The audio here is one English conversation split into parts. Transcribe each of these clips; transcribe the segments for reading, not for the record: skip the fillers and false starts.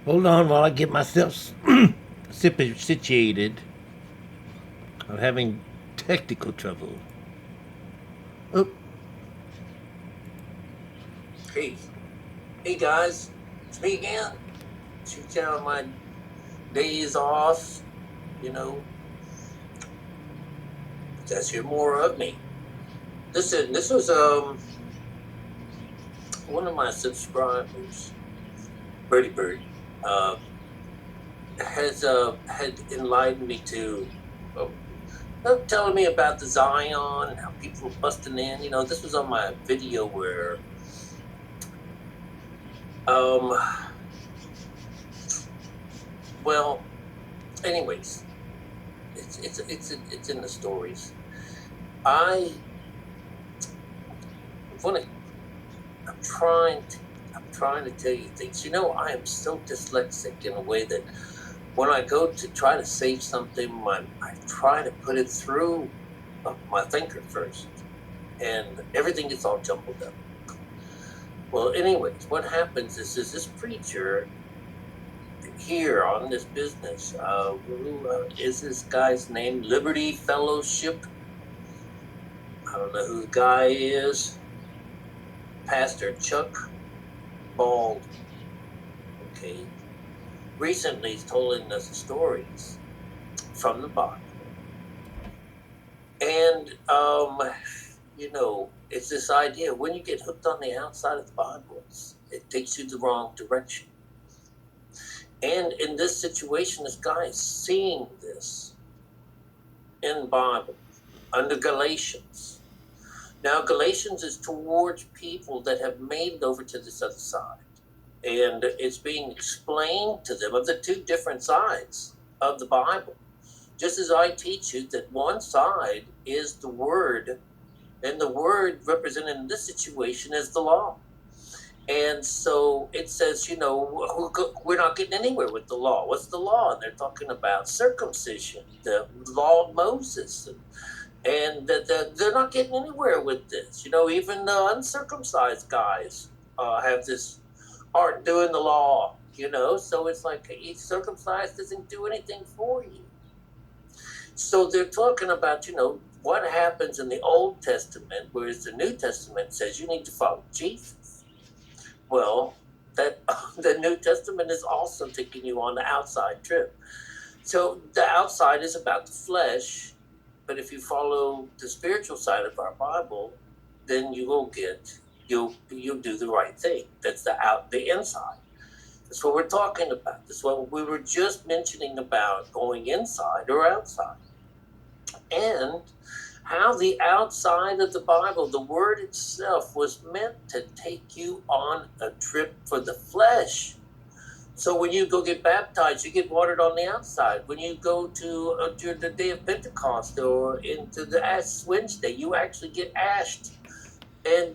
Hold on while I get myself situated. I'm having technical trouble. Oh, Hey, hey guys, it's me again. Shoot you on my days off, you know, just hear more of me. Listen, this was one of my subscribers, Birdie Bird, uh, had enlightened me to telling me about the Zion and how people were busting in. This was on my video where um well, anyways, it's in the stories. I want to I'm trying to I'm trying to tell you things. I am so dyslexic in a way that when I go to try to save something, I try to put it through my thinker first, and everything gets all jumbled up. Well, anyways, what happens is this preacher here on this business, who is this guy's name? Liberty Fellowship. I don't know who the guy is. Pastor Chuck Bald. Okay. Recently, he's told us stories from the Bible, and it's this idea when you get hooked on the outside of the Bible, it takes you the wrong direction. And in this situation, this guy is seeing this in the Bible under Galatians. Now, Galatians is towards people that have made it over to this other side, and it's being explained to them of the two different sides of the Bible. Just as I teach you that one side is the Word, and the Word represented in this situation is the law. And so it says, we're not getting anywhere with the law. What's the law? And they're talking about circumcision, the law of Moses. And they're not getting anywhere with this. Even the uncircumcised guys have this aren't doing the law, so it's like circumcised doesn't do anything for you. So they're talking about, what happens in the Old Testament, whereas the New Testament says you need to follow Jesus. Well, that the New Testament is also taking you on the outside trip. So the outside is about the flesh, but if you follow the spiritual side of our Bible, then you'll do the right thing. That's the inside. That's what we're talking about. That's what we were just mentioning about going inside or outside. And how the outside of the Bible, the Word itself, was meant to take you on a trip for the flesh. So when you go get baptized, you get watered on the outside. When you go to the day of Pentecost or into the Ash Wednesday, you actually get ashed. And,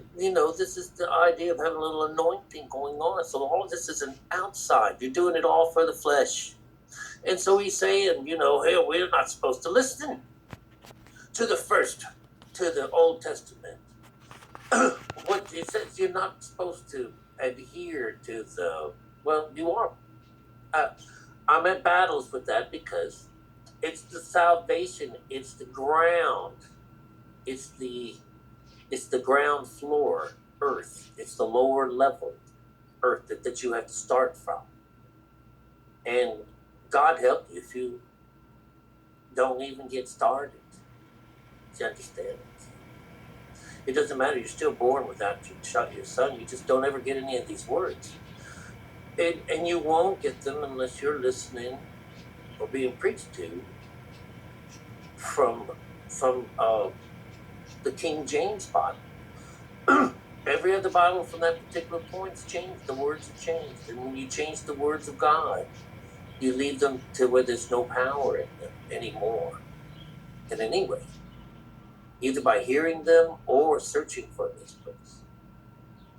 this is the idea of having a little anointing going on. So all of this is an outside. You're doing it all for the flesh. And so he's saying, hey, we're not supposed to listen to the Old Testament. What it says, you're not supposed to adhere to you are. I'm at battles with that because it's the salvation, it's the ground, it's the ground floor earth, it's the lower level earth that you have to start from. And God help you if you don't even get started. You understand? It doesn't matter. You're still born without your son. You just don't ever get any of these words. And you won't get them unless you're listening or being preached to from the King James Bible. Every other Bible from that particular point's changed. The words have changed. And when you change the words of God, you leave them to where there's no power in them anymore. And anyway, either by hearing them or searching for this place,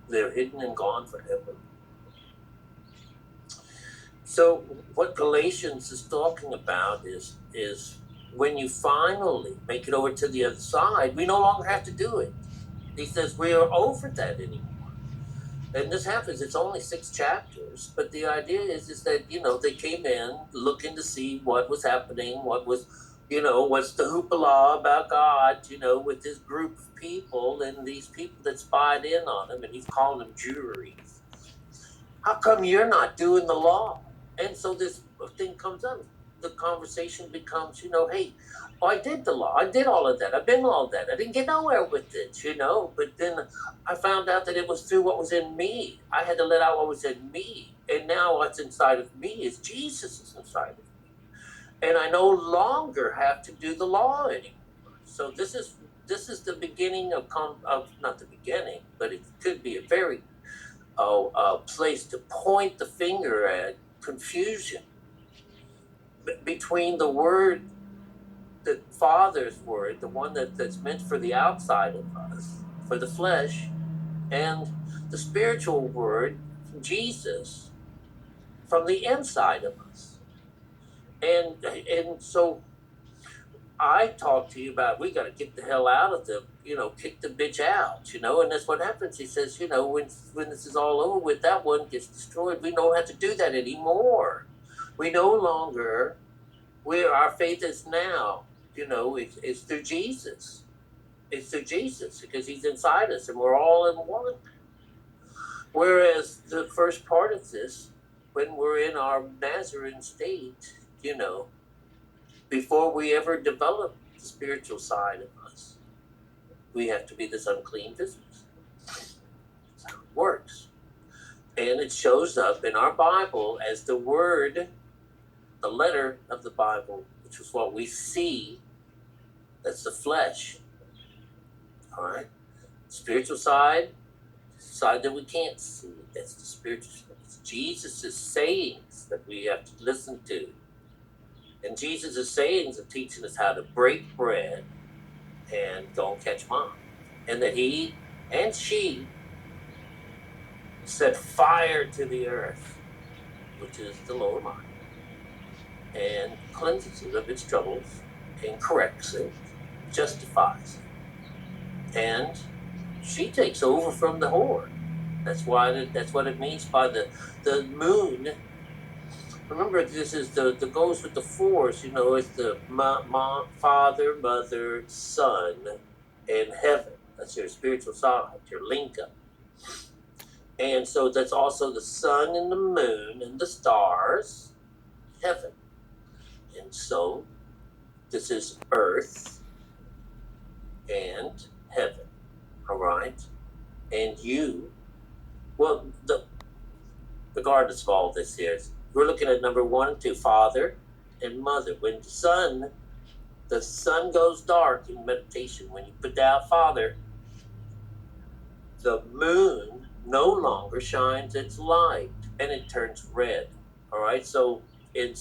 they're hidden and gone forever. So what Galatians is talking about is when you finally make it over to the other side, we no longer have to do it. He says we are over that anymore. And this happens, it's only 6 chapters, but the idea is that, they came in looking to see what was happening, what was, what's the hoopla about God, with this group of people and these people that spied in on him, and he's calling them juries. How come you're not doing the law? And so this thing comes up. The conversation becomes, hey, I did the law. I did all of that. I've been all of that. I didn't get nowhere with it, But then I found out that it was through what was in me. I had to let out what was in me. And now what's inside of me is Jesus is inside of me. And I no longer have to do the law anymore. So this is the beginning of not the beginning, but it could be a very place to point the finger at confusion between the word, the Father's word, the one that's meant for the outside of us, for the flesh, and the spiritual word, Jesus, from the inside of us. And so I talk to you about, we got to get the hell out of them, kick the bitch out, and that's what happens. He says, when this is all over with, that one gets destroyed. We don't have to do that anymore. We no longer, our faith is now, it's through Jesus. It's through Jesus because he's inside us and we're all in one. Whereas the first part of this, when we're in our Nazarene state, before we ever develop the spiritual side of us, we have to be this unclean business. That's how it works. And it shows up in our Bible as the word, the letter of the Bible, which is what we see. That's the flesh. All right? Spiritual side that we can't see. That's the spiritual side. It's Jesus' sayings that we have to listen to. And Jesus' sayings are teaching us how to break bread and don't catch mom. And that he and she set fire to the earth, which is the lower mind, and cleanses it of its troubles and corrects it, justifies it. And she takes over from the whore. That's what it means by the moon. Remember, this is the goes with the force. It's the Father, Mother, Son, and heaven. That's your spiritual side, your link up. And so that's also the sun and the moon and the stars, heaven. And so this is earth and heaven. All right, and you. Well, regardless of all this here, we're looking at number 1 and 2, Father and Mother. When the sun goes dark in meditation, when you put down Father, the moon no longer shines its light and it turns red. All right, so in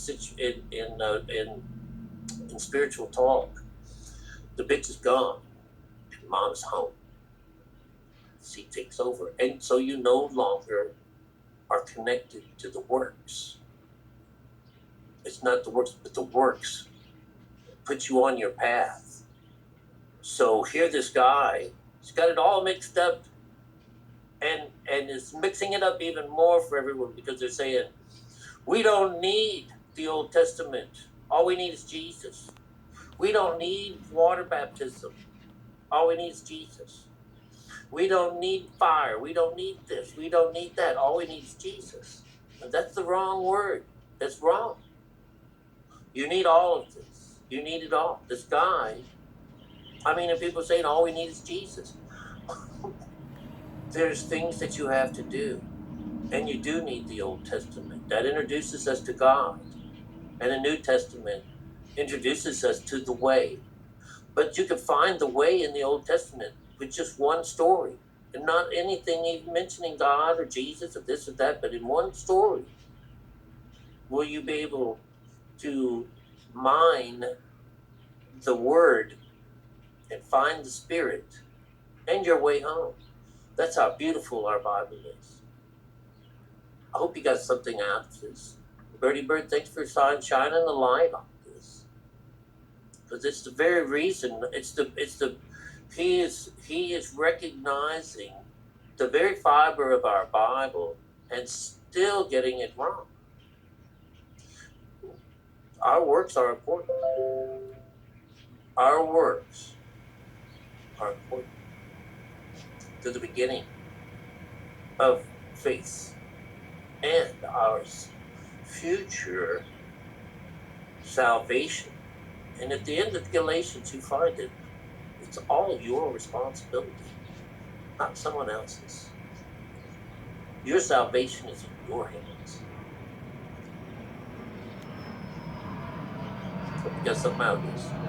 spiritual talk, the bitch is gone and mom is home. She takes over, and so you no longer are connected to the works. It's not the works, but the works put you on your path. So here this guy, he's got it all mixed up, and is mixing it up even more for everyone, because they're saying, we don't need the Old Testament. All we need is Jesus. We don't need water baptism. All we need is Jesus. We don't need fire. We don't need this. We don't need that. All we need is Jesus. And that's the wrong word. That's wrong. You need all of this. You need it all. This guy, and people saying all we need is Jesus. There's things that you have to do. And you do need the Old Testament. That introduces us to God. And the New Testament introduces us to the way. But you can find the way in the Old Testament with just one story. And not anything even mentioning God or Jesus or this or that, but in one story will you be able to mine the Word and find the Spirit and your way home. That's how beautiful our Bible is. I hope you got something out of this. Birdie Bird, thanks for shining the light on this. Because it's the very reason, he is recognizing the very fiber of our Bible and still getting it wrong. Our works are important. Our works are important to the beginning of faith and our future salvation. And at the end of Galatians, you find that it's all your responsibility, not someone else's. Your salvation is in your hands. Hope you got something out of this.